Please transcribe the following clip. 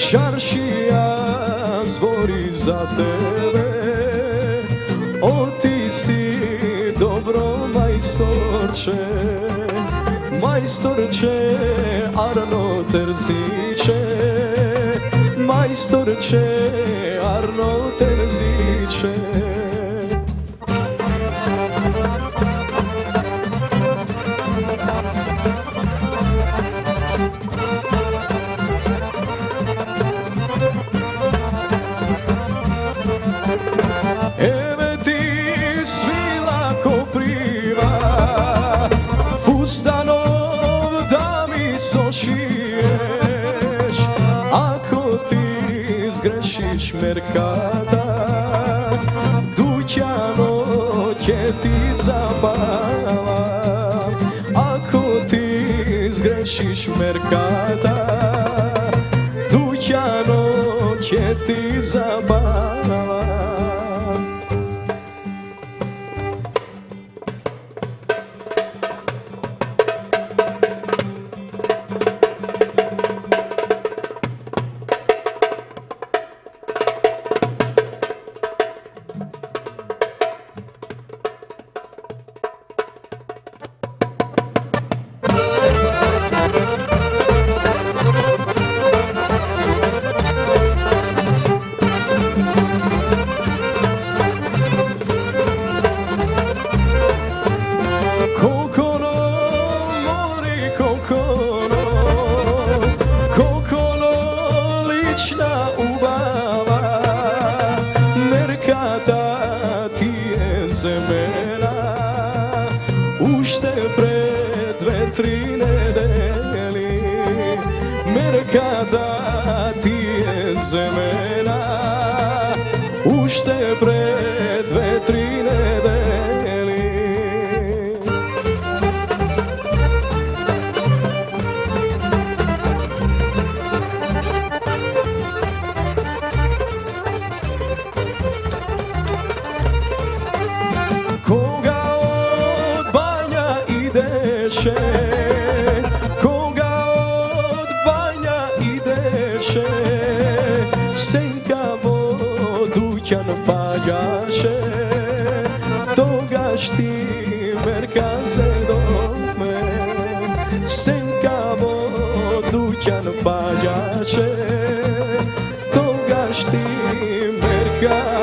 Čaršija zbori za tebe, o ti si dobro majstorče, majstorče Arno Terziće, majstorče Arno Terziće. Eve ti svila kopriva, fustanov da mi sošiješ, ako ti zgrešiš merkata, dućano će ti zapalam, ako ti zgrešiš merkata, dućano će ti zapalam. Kokono lična ubava, merkata ti je zemena, ušte pre 2-3 nedeli, merkata ti je zemena, ušte pre 2-3 nedeli. Koga od banja ideše, koga od banja ideše, senkavo dućan pađaše, togaš ti merkaze dome, senkavo dućan pađaše, togaš ti merkaze.